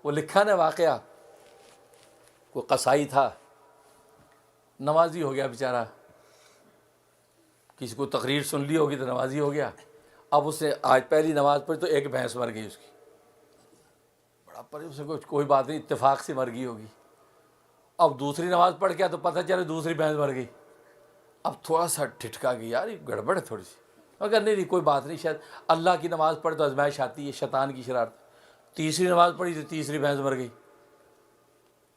وہ لکھا نا واقعہ، کوئی قصائی تھا، نمازی ہو گیا بیچارہ، کسی کو تقریر سن لی ہوگی تو نمازی ہو گیا. اب اس نے آج پہلی نماز پڑھی تو ایک بھینس مر گئی اس کی، بڑا پر اس کو کوئی بات نہیں، اتفاق سے مر گئی ہوگی. اب دوسری نماز پڑھ کے تو پتہ چلے دوسری بھینس مر گئی. اب تھوڑا سا ٹھٹکا گیا، یار یہ گڑبڑ ہے تھوڑی سی، مگر نہیں کوئی بات نہیں، شاید اللہ کی نماز پڑھ تو آزمائش آتی ہے، شیطان کی شرارت. تیسری نماز پڑھی تو تیسری بھینس مر گئی.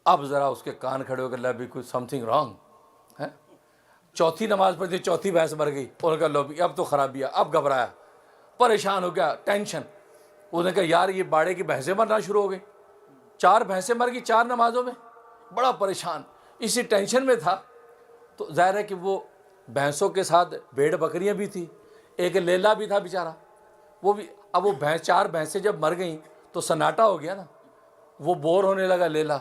اب ذرا اس کے کان کھڑے ہو کر اللہ بھی کچھ سم تھنگ رانگ ہے. چوتھی نماز پڑھی تو چوتھی بھینس مر گئی. انہوں نے کہا لو بھی اب تو خرابی ہے. اب گھبرایا، پریشان ہو گیا، ٹینشن. انہوں نے کہا یار یہ باڑے کی بھینسیں مرنا شروع ہو گئی، 4 بھینسیں مر گئی 4 نمازوں میں. بڑا پریشان، اسی ٹینشن میں تھا. تو ظاہر ہے کہ وہ بھینسوں کے ساتھ بھیڑ بکریاں بھی تھیں، ایک لیلا بھی تھا بیچارہ، وہ بھی. اب وہ 4 بھینسیں جب مر گئیں تو سناٹا ہو گیا نا، وہ بور ہونے لگا لیلا.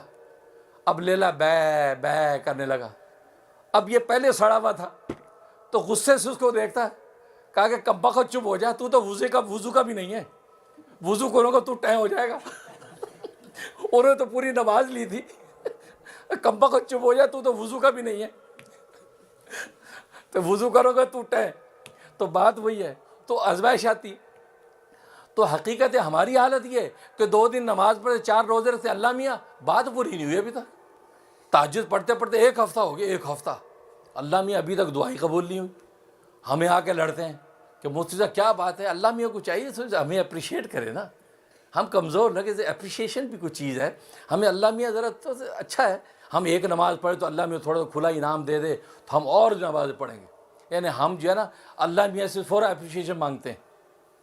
اب لیلا بے بے کرنے لگا. اب یہ پہلے سڑا ہوا تھا تو غصے سے اس کو دیکھتا ہے، کہا کہ کم بخت چپ ہو جا، تو وضو کا بھی نہیں ہے، وضو کرو گا تو ٹائم ہو جائے گا. انہوں نے تو پوری نماز لی تھی، کم بخت چپ ہو جا، تو وضو کا بھی نہیں ہے، تو وضو کرو گا تو ٹائم. تو بات وہی ہے، تو آزمائش آتی. تو حقیقت ہماری حالت یہ ہے کہ 2 دن نماز پڑھے 4 روزے رکھتے، اللہ میاں بات پوری نہیں ہوئی ابھی تک. تہجد پڑھتے پڑھتے 1 ہفتہ ہو گیا، 1 ہفتہ، اللہ میاں ابھی تک دعائیں قبول نہیں ہوئی. ہمیں آ کے لڑتے ہیں کہ مفتی صاحب کیا بات ہے، اللہ میاں کو چاہیے ہمیں اپریشیٹ کرے نا. ہم کمزور لگے، اپریشیشن بھی کچھ چیز ہے. ہمیں اللہ میاں ذرا تو اچھا ہے، ہم 1 نماز پڑھے تو اللہ میاں تھوڑا کھلا انعام دے دے تو ہم اور نماز پڑھیں گے. یعنی ہم جو ہے نا اللہ میاں سے فوراً اپریشیشن مانگتے ہیں.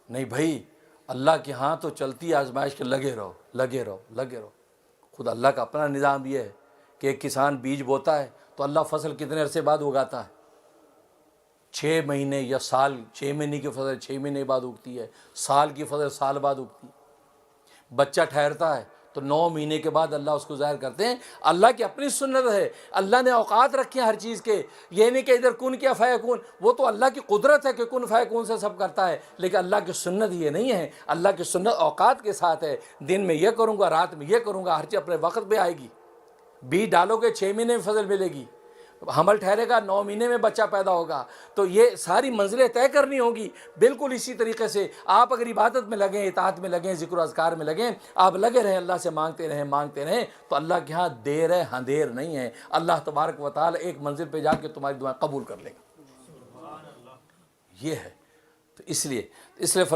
نہیں بھائی، اللہ کے ہاں تو چلتی آزمائش کے لگے رہو لگے رہو لگے رہو. خود اللہ کا اپنا نظام یہ ہے کہ ایک کسان بیج بوتا ہے تو اللہ فصل کتنے عرصے بعد اگاتا ہے؟ 6 مہینے یا سال. 6 مہینے کی فصل 6 مہینے بعد اگتی ہے، سال کی فصل سال بعد اگتی ہے. بچہ ٹھہرتا ہے تو 9 مہینے کے بعد اللہ اس کو ظاہر کرتے ہیں. اللہ کی اپنی سنت ہے، اللہ نے اوقات رکھے ہیں ہر چیز کے. یہ نہیں کہ ادھر کن کیا فیکون، وہ تو اللہ کی قدرت ہے کہ کن فیکون سے سب کرتا ہے. لیکن اللہ کی سنت یہ نہیں ہے، اللہ کی سنت اوقات کے ساتھ ہے. دن میں یہ کروں گا، رات میں یہ کروں گا، ہر چیز اپنے وقت پہ آئے گی. بیج ڈالو گے 6 مہینے میں فصل ملے گی، حمل ٹھہرے گا 9 مہینے میں بچہ پیدا ہوگا. تو یہ ساری منزلیں طے کرنی ہوگی. بالکل اسی طریقے سے آپ اگر عبادت میں لگیں، اطاعت میں لگیں، ذکر و اذکار میں لگیں، آپ لگے رہیں، اللہ سے مانگتے رہیں مانگتے رہیں، تو اللہ کے ہاں دیر ہے اندھیر نہیں ہے. اللہ تبارک و تعالی ایک منزل پہ جا کے تمہاری دعائیں قبول کر لے گا. یہ ہے. تو اس لیے فرمایا